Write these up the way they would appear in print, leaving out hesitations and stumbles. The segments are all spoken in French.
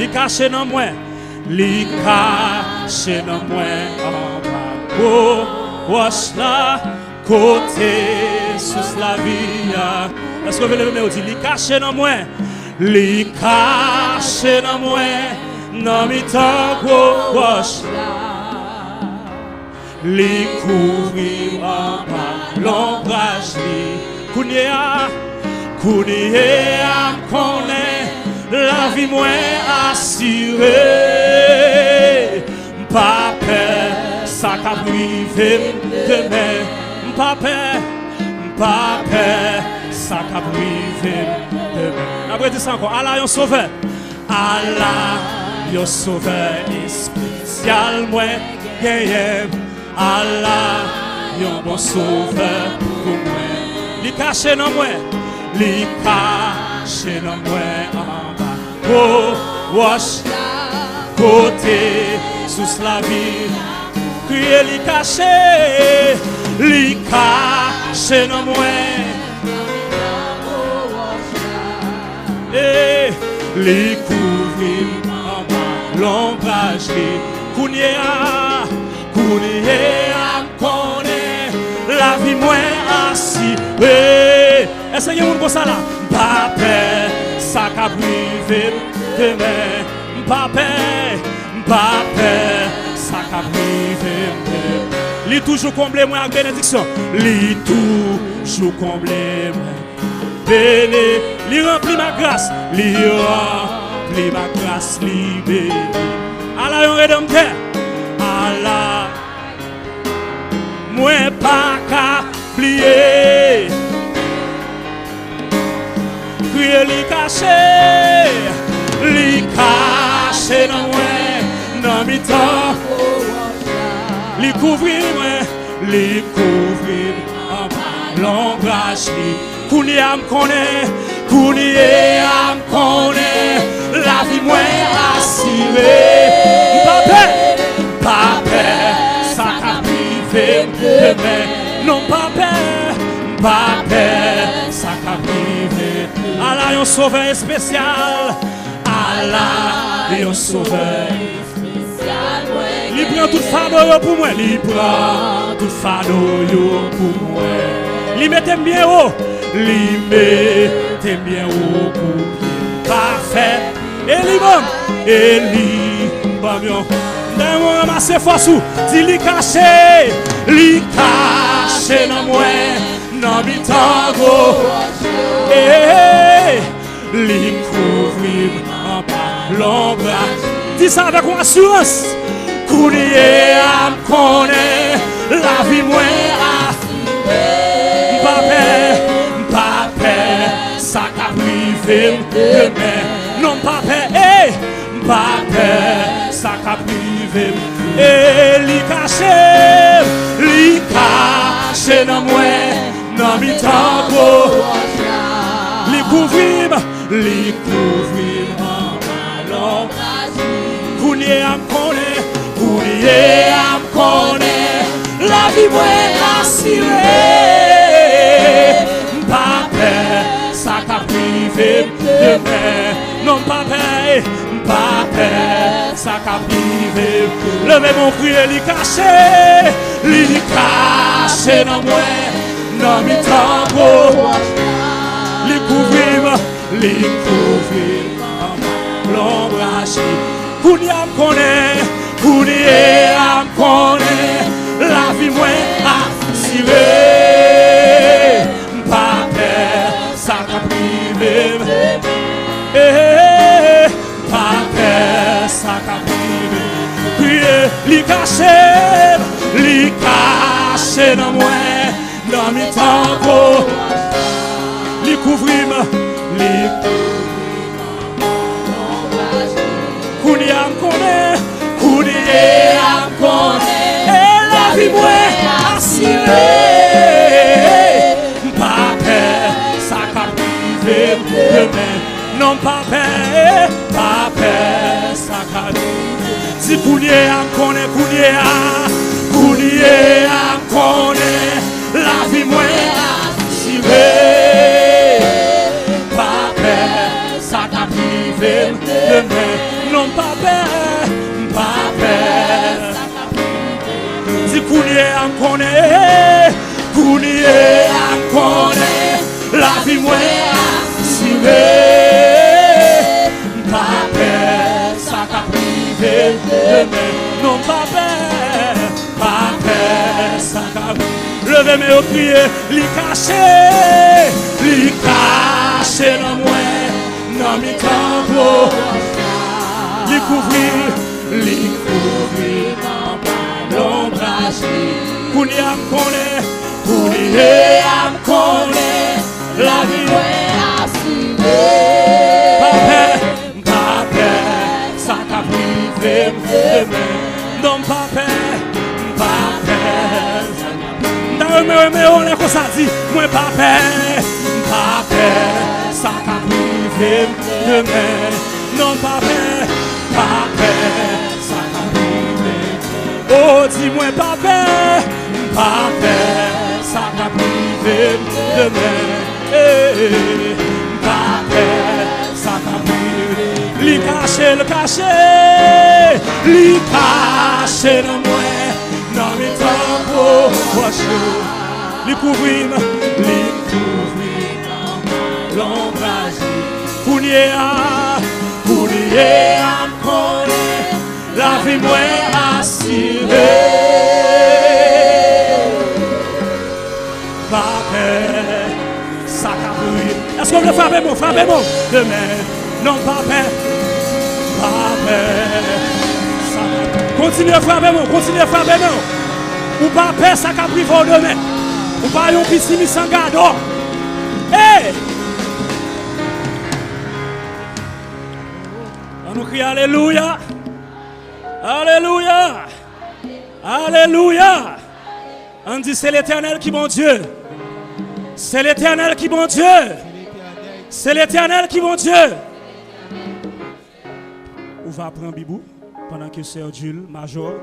li caché dans moi, li caché dans moi en bas. Oh, wash la côté sous la vie. Est-ce que vous voulez me dire, li caché dans moi, li caché dans moi, non mi tango wash la, li couvrir en bas, l'ombrage li, kounia connaît la vie moins assurée, pas peur, ça qu'a privé demain, pas peur, ça qu'a privé demain. Après dit ça encore, Allah yon sauveur, Allah yon sauveur spécial moi gagne, Allah yon bon sauveur pour moi, li caché dans moi, li caché dans moi en bas. Oh, wash côté sous la vie, crier li caché dans moi. Et li couvrir en bas, l'ombrage li, kounie a connaît la vie moins assurée. Est-ce qu'il y a un comme ça là? Pas peur, ça qu'a privé demain. Pas peur, ça qu'a privé demain. Li toujours comblé moi avec bénédiction. Li toujours comblé moi. Béni, li remplit ma grâce. Li remplit ma grâce, li béni. Allah yon rédempteur. Allah, moi pas qu'à plier. Crier li caché dans moi, dans mi temps. Li couvrir en bas, l'ombrage li. Kounie am connaît, la vie moins assurée. Pas peur, ça qu'a privé demain. Non pas peur, ça qu'a privé. Allah yon sauveur spécial, Allah yon sauveur spécial. Il prend tout fardeau pour moi, il prend tout fardeau pour moi. Il mette bien haut, pour pied parfait. Et lui, d'un moment ramasser force ou, dit li caché dans moi, dans mi tango. Li couvrir en bas l'ombrage. Dis ça avec une assurance. Kounie am connaît la vie moins assurée. Pas peur, ça qu'a privé demain. Non pas peur, ça qu'a privé. Et li caché dans moi, dans mi tango. Li couvrir en ballon. Kounie am connaît, la vie moins assurée. Pas peur, ça qu'a privé demain. Non pas peur, ça qu'a privé. Levez mon cri et li caché dans moi, dans mi tango. Li couvrir l'ombrage. Kounie am connaît, la vie moins assurée. Pas peur, ça qu'a privé. Pas peur, ça qu'a privé. Priez, li caché dans moi, dans mi tango. Li couvrir, Kounie am connaît, et la vie moins assurée. Pas peur, ça qu'a privé demain. Non pas peur, ça qu'a privé. Si Kounie am connaît, la vie moins assurée. Pas peur, ça qu'a privé demain. Kounye am connaît, kounye am connaît, la vie mwen assuré. Pas peur, ça qu'a privé demain. Non pas peur, ça qu'a levé mes au crier, li caché dans moi, non mi tambo, li couvri l'ombrage. Kounye am connaît, la vie Pape, ça qu'a privé demain. Non pape, mais on est comme ça dit, moi pape, ça qu'a privé demain. Non pape, ça qu'a privé. Oh dis-moi pape, ça qu'a privé demain. Pape, ça qu'a privé. Li caché, dans moi, dans mes tempos proches. Li couvri l'ombrage. Kounye am connaît, la vie mwen assurée. Pape, ça qu'a privé. Est-ce qu'on veut frapper mon demain? Non, pape, continuez à frapper mon. Ou pape, ça qu'a privé demain. Ou pas yon piscine sans gado. Hey! On nous crie Alléluia. Alléluia. Alléluia. On dit c'est l'Éternel qui bon Dieu. C'est l'Éternel qui bon Dieu. C'est l'Éternel qui bon Dieu. On va prendre Bibou pendant que Sœur Jules, Major,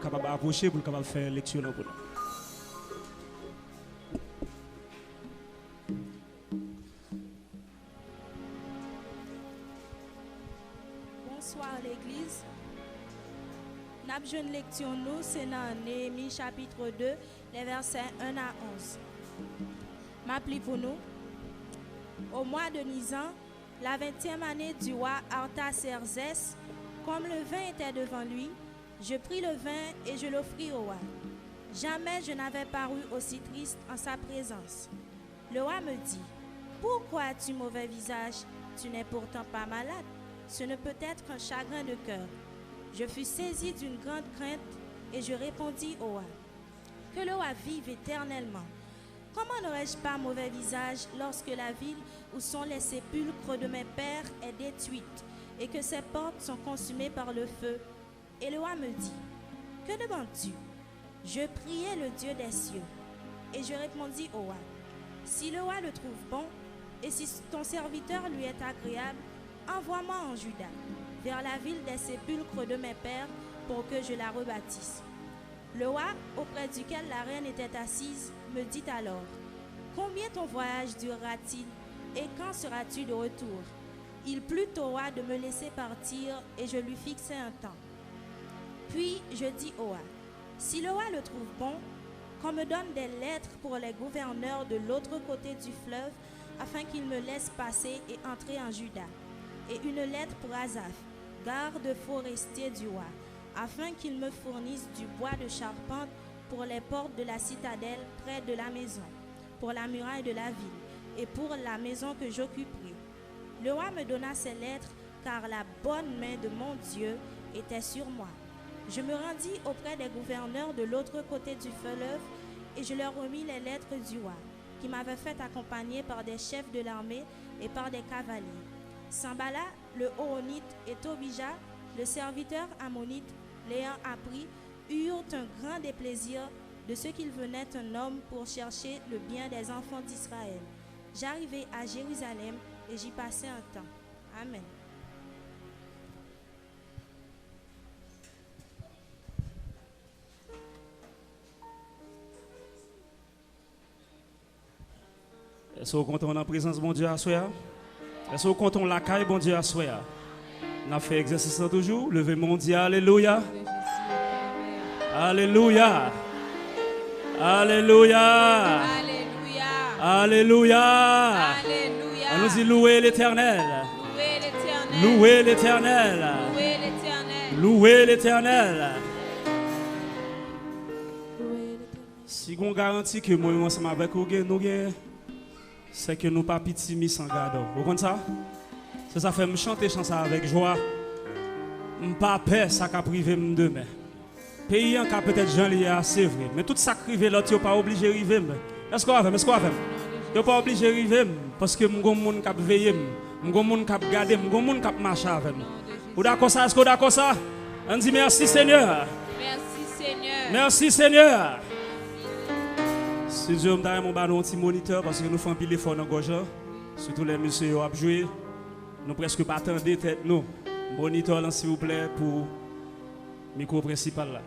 capable d'approcher pour capable faire lecture pour nous. Bonsoir l'église. N'a jeune lecture nous c'est dans Néhémie chapitre 2 les versets 1 à 11. M'appli pour nous. Au mois de Nisan, la 20e année du roi Artaxerxès, comme le vin était devant lui, je pris le vin et je l'offris au roi. Jamais je n'avais paru aussi triste en sa présence. Le roi me dit, « Pourquoi as-tu mauvais visage? Tu n'es pourtant pas malade. Ce ne peut être qu'un chagrin de cœur. » Je fus saisi d'une grande crainte et je répondis au roi, « Que le roi vive éternellement. Comment n'aurais-je pas mauvais visage lorsque la ville où sont les sépulcres de mes pères est détruite et que ses portes sont consumées par le feu? » Et le roi me dit, « Que demandes-tu? » Je priai le Dieu des cieux et je répondis au roi, « Si le roi le trouve bon et si ton serviteur lui est agréable, envoie-moi en Juda, vers la ville des sépulcres de mes pères pour que je la rebâtisse. » Le roi, auprès duquel la reine était assise, me dit alors, « Combien ton voyage durera-t-il et quand seras-tu de retour? » Il plut au roi de me laisser partir et je lui fixai un temps. Puis je dis au roi, « Si le roi le trouve bon, qu'on me donne des lettres pour les gouverneurs de l'autre côté du fleuve afin qu'ils me laissent passer et entrer en Juda, et une lettre pour Asaph, garde forestier du roi, afin qu'il me fournisse du bois de charpente pour les portes de la citadelle près de la maison, pour la muraille de la ville et pour la maison que j'occuperai. » Le roi me donna ces lettres car la bonne main de mon Dieu était sur moi. Je me rendis auprès des gouverneurs de l'autre côté du fleuve et je leur remis les lettres du roi, qui m'avaient fait accompagner par des chefs de l'armée et par des cavaliers. Sambala, le Horonite, et Tobija, le serviteur ammonite, l'ayant appris, eurent un grand déplaisir de ce qu'il venait un homme pour chercher le bien des enfants d'Israël. J'arrivai à Jérusalem et j'y passai un temps. Amen. Est-ce que vous comptez en présence bon Dieu à soi? Est-ce que vous comptez la caille bon Dieu à soi? On a fait exercice toujours. Levez mon Dieu, alléluia. Alléluia. Alléluia. Alléluia. Alléluia. Alléluia. On nous dit louer l'Éternel. Louez l'Éternel. Louer l'Éternel. Louez l'Éternel. Louer l'Éternel. Si on garantit que moi ensemble avec vous nous c'est que nous pas petit sans garde. Vous comprenez ça? Ça fait me chanter chanson avec joie. Pas peur ça qu'a privé demain. Pays en cas peut-être Jean lié c'est vrai, mais tout ça privé l'autre yo pas obligé river. Est-ce qu'on va faire? Est-ce qu'on va faire? Yo pas obligé river parce que mon monde cap veiller, mon monde cap garder, mon monde cap marcher avec moi. Vous d'accord ça? Est-ce que vous d'accord ça? On dit merci Seigneur. Merci Seigneur. Merci Seigneur. Si Dieu me donne mon ballon petit moniteur parce que nous faisons un pile fort dans gorge, surtout les messieurs qui ont joué, nous presque pas attendre tête nous. Moniteur là s'il vous plaît pour le micro principal là.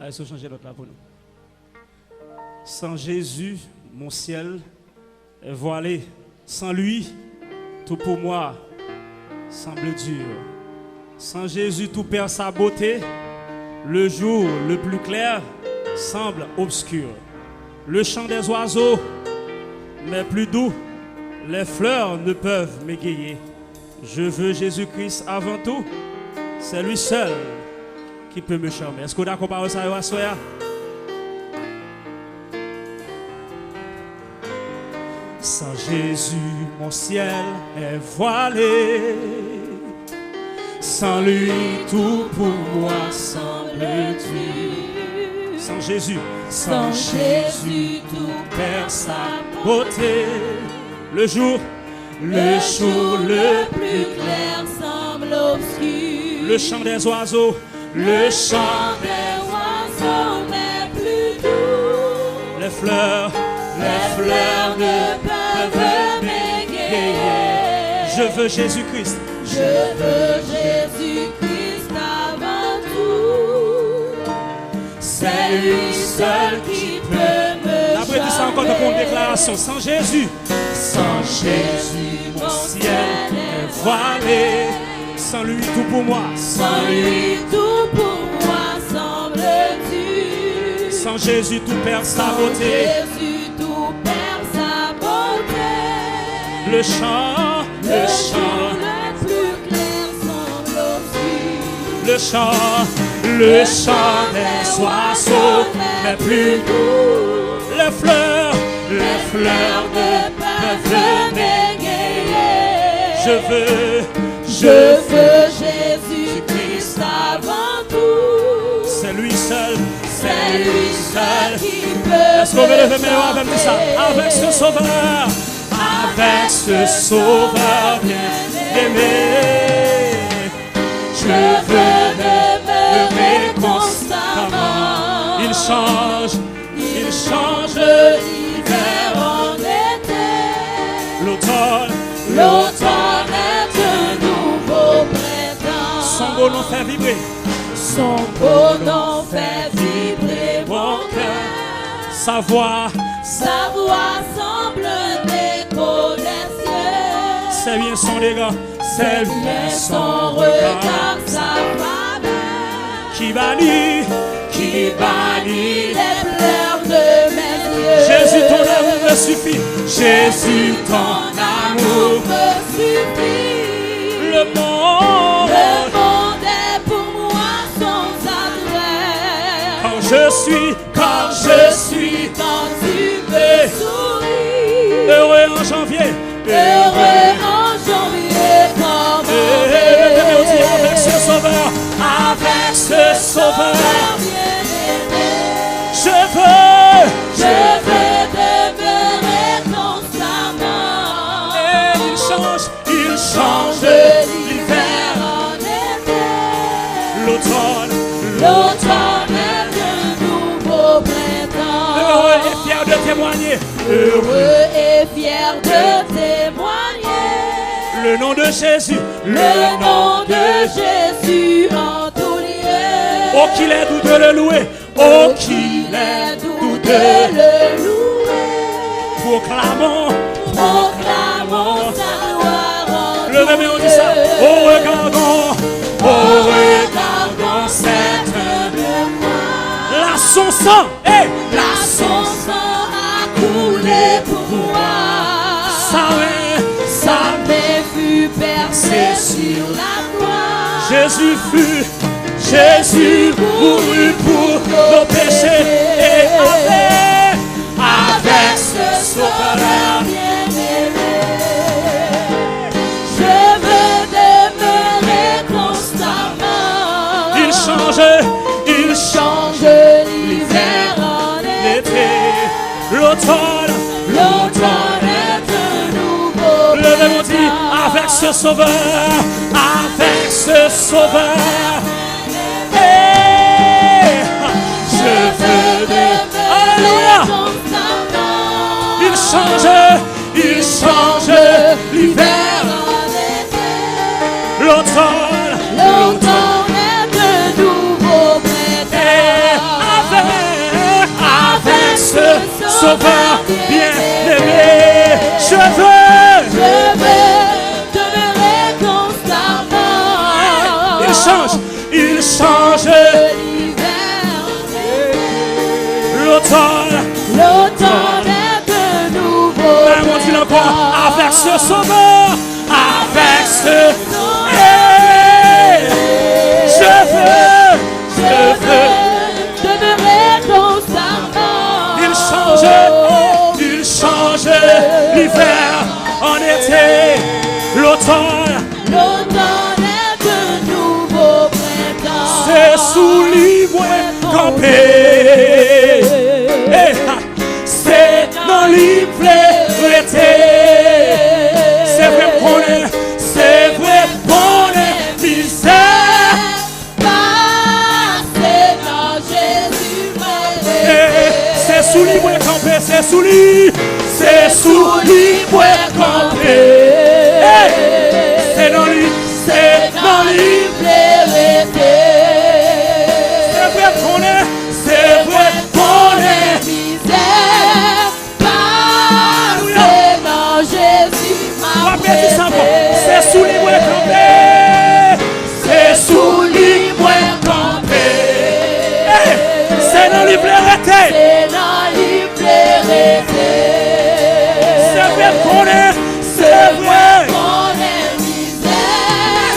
Allez, faut changer l'autre là pour nous. Sans Jésus, mon ciel est voilé. Sans lui, tout pour moi semble dur. Sans Jésus, tout perd sa beauté. Le jour le plus clair semble obscur. Le chant des oiseaux m'est plus doux. Les fleurs ne peuvent m'égayer. Je veux Jésus-Christ avant tout. C'est lui seul qui peut me charmer. Est-ce qu'on a comparé ça à Soya? Sans Jésus, mon ciel est voilé. Sans lui, tout pour moi semble dur. Sans Jésus, tout perd sa beauté. Le jour le plus clair semble obscur. Le chant des oiseaux, le chant des oiseaux m'est plus doux. Les fleurs ne peuvent m'égayer. Je veux Jésus-Christ. Je veux Jésus-Christ avant tout. C'est lui seul qui peut me Après tout ça encore une déclaration. Sans Jésus, mon ciel est voilé. Sans lui tout pour moi. Sans lui tout pour moi semble dur. Sans Jésus tout perd sa beauté. Jésus tout perd sa beauté. Le chant le plus clair semble obscur. Le chant des oiseaux n'est plus doux. Les fleurs ne peuvent m'égayer. Je veux Jésus-Christ avant tout. C'est lui seul qui peut. Est-ce qu'on veut lever mes mains avec ça? Avec ce sauveur bien-aimé. Je veux demeurer constamment. Il change l'hiver en été. L'automne est un nouveau printemps. Son beau nom fait vibrer. Son beau nom fait vibrer mon cœur. Sa voix semble un écho des cieux. C'est bien son regard. C'est bien son regard, sa faveur. Qui bannit les pleurs de mes yeux. Jésus, ton amour me suffit. Jésus, ton amour me suffit. Le monde est pour moi sans adresse. Quand je suis quand tu me souris. heureux en janvier. Heureux en janvier comme avec ce sauveur bien-aimé. je veux demeurer constamment. Et il change l'hiver en été. L'automne est un nouveau printemps. heureux et fier de témoigner. Heureux et fier de témoigner. Le nom de Jésus. Le nom de Jésus en tout lieu. Oh qu'il est doux de le louer. Oh qu'il est doux de le louer. proclamons sa gloire en levez-moi, on dit ça. Oh, regardons cette là son sang, là son sang a coulé pour moi. Sa main fut percée sur la croix. Jésus mourut pour nos péchés et avec ce sauveur bien-aimé, je veux demeurer constamment. Il change l'hiver en l'été, l'automne est un nouveau levez-moi, dit avec ce sauveur, je veux alléluia. Il change l'hiver, l'automne est un nouveau printemps. Avec ce sauveur bien-aimé, je veux demeurer constamment. Il change l'automne est un nouveau dit encore, avec ce sauveur, je veux demeurer constamment. Il change l'hiver en été, l'automne est un nouveau printemps. c'est sous l'hiver campé. C'est dans l'hiver été. C'est vrai qu'on est misère. C'est dans Jésus C'est sous l'hiver campé, c'est sous l'hiver campé. C'est dans l'hiver été. C'est vrai qu'on est misère. C'est dans Jésus c'est sous l'hiver campé. C'est sous l'hiver campé. C'est dans l'hiver été. C'est vrai qu'on est misère.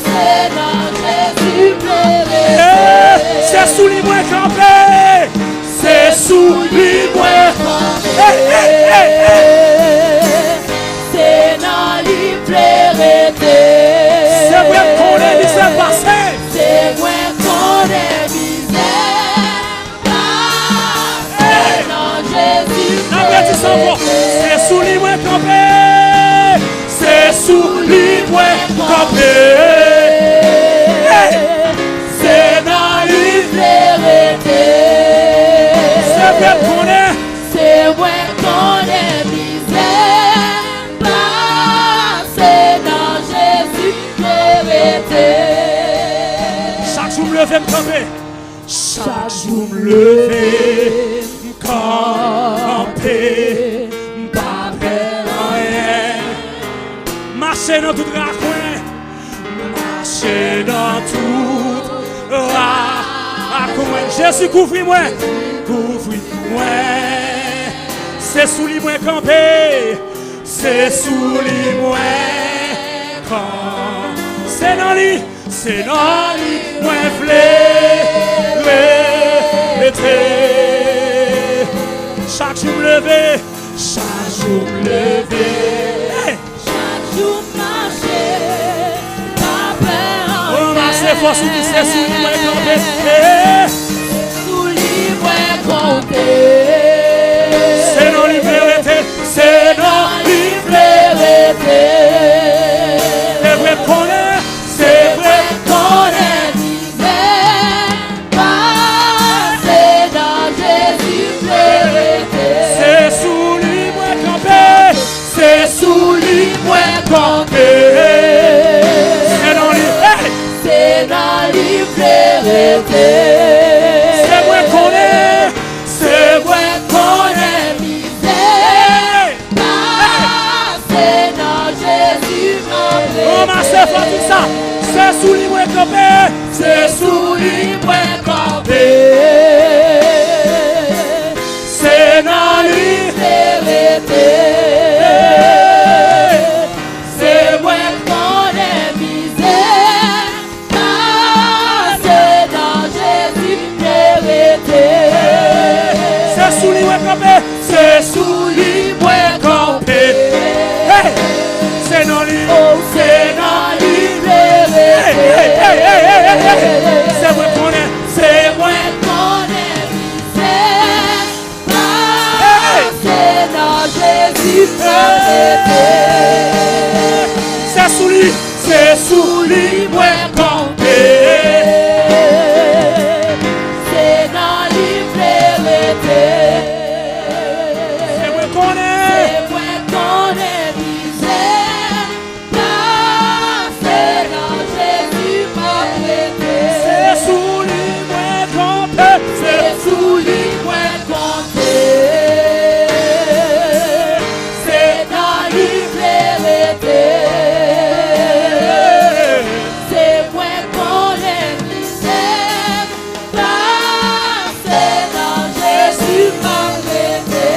C'est dans Jésus c'est sous l'hiver campé. C'est sous l'hiver campé. C'est dans l'hiver été. C'est vrai qu'on est misère passé. C'est vrai qu'on est misère. C'est dans Jésus c'est sous l'hiver campé. C'est sous l'hiver campé. C'est dans l'hiver été. c'est vrai qu'on est. C'est vrai qu'on est misère. C'est dans Jésus été. Chaque jour me lever me camper. Chaque jour me lever me camper. Pas perdre rien. Marcher dans tout raccoin. Marcher dans tout raccoin. Jésus couvre-moi. C'est sous l'hiver campé. C'est sous l'hiver campé. C'est dans l'île. Moi l'été. Chaque jour me lever. Chaque jour marcher. Pas peur. Oh, marcher force ou c'est sous l'hiver campé. Sous l'hiver campé. C'est dans l'hiver été. C'est dans l'hiver été. C'est vrai qu'on est. misère. C'est dans Jésus été. C'est sous l'hiver campé. C'est sous l'hiver campé. C'est dans l'hiver. C'est dans l'hiver été. C'est vrai qu'on est. C'est vrai qu'on est.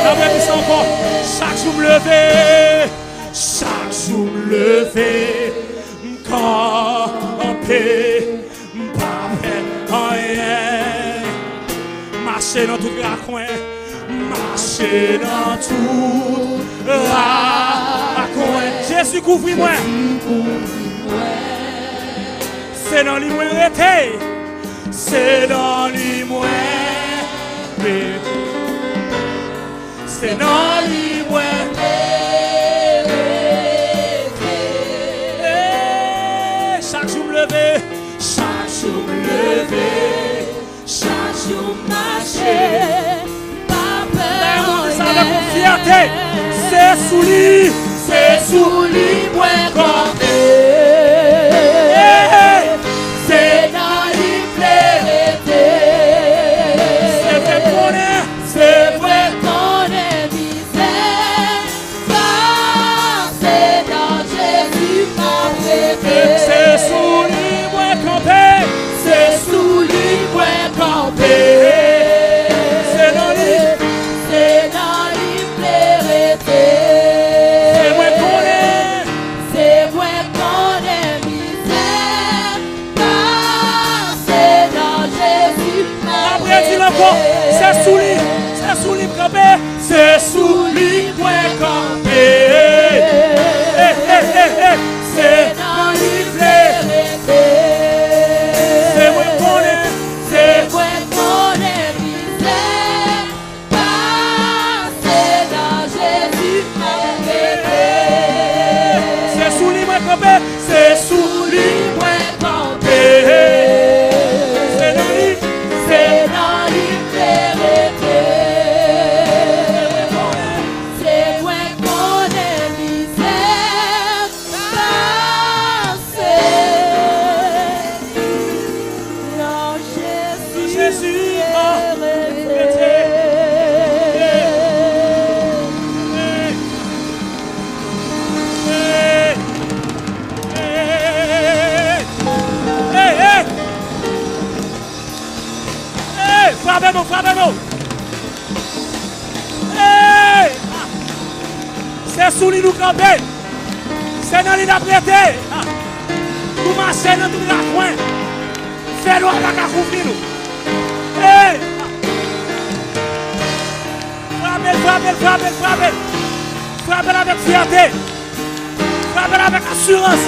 Après, puis encore. Chaque jour me lever. Chaque jour me lever. Camper. Pas rien. Marcher dans tout la coin. Marcher dans tout la coin. Jésus couvre-moi. C'est dans lui moins été. C'est dans lui moins. C'est dans lui moins. Chaque jour me lever. Chaque jour me lever. Chaque jour marcher. Pas peur. Ça va avec fierté. C'est sous lui. C'est sous lui moins camper. C'est dans lui vérité. C'est vrai qu'on est. C'est vrai qu'on est misère. C'est dans Jésus ma vérité. C'est sous lui moins camper. C'est sous lui moins camper. C'est dans lui. C'est dans lui vérité. C'est vrai qu'on est. C'est vrai qu'on est misère. C'est dans Jésus ma vérité. Après dis-le encore. C'est sous lui. C'est sous lui camper. C'est sous lui moins camper. C'est dans lui vérité. C'est vrai qu'on est. C'est vrai qu'on est misère. C'est dans Jésus ma vérité. C'est sous lui moins camper. C'est sous lui moins camper. C'est dans lui. C'est dans lui vérité. C'est vrai qu'on est misère. C'est dans Jésus ma vérité. Frappez-moi, frappez-moi. C'est sous lui nous camper. C'est dans lui nous prêter. Nous marcher dans tout la coin. C'est nous à la couvrir nous. Frappez, frappez, frappez, frappez. Frappez avec fierté. Frappez avec assurance.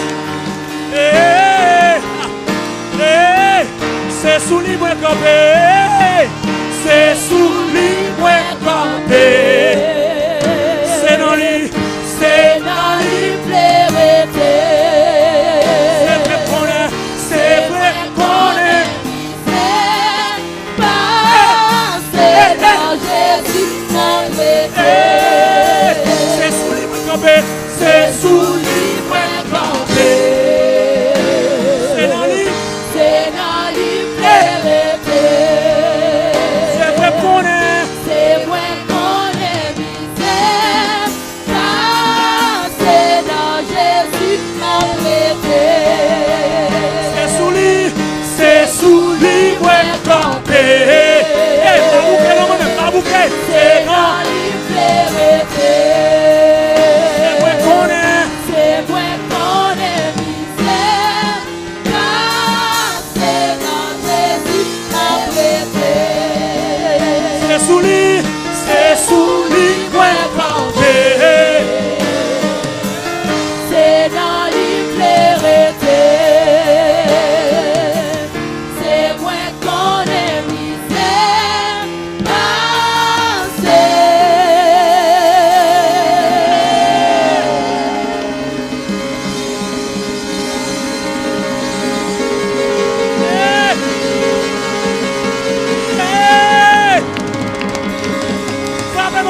C'est sous lui moins camper. C'est sous lui moins camper. C'est dans lui. C'est dans lui vérité. C'est vrai qu'on est. C'est vrai qu'on est. C'est dans Jésus ma vérité. C'est sous lui moins camper. C'est sous lui moins camper. C'est dans lui. C'est dans lui vérité. C'est vrai qu'on est. C'est vrai qu'on est misère. C'est dans Jésus ma vérité. C'est sous lui. C'est sous lui moins camper. Pas bouquet. C'est dans lui vérité. C'est vrai qu'on est. C'est vrai qu'on est misère. C'est dans Jésus ma vérité. C'est sous lui. C'est sous lui moins camper. C'est dans lui vérité. C'est vrai qu'on est misère.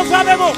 Frappez-moi.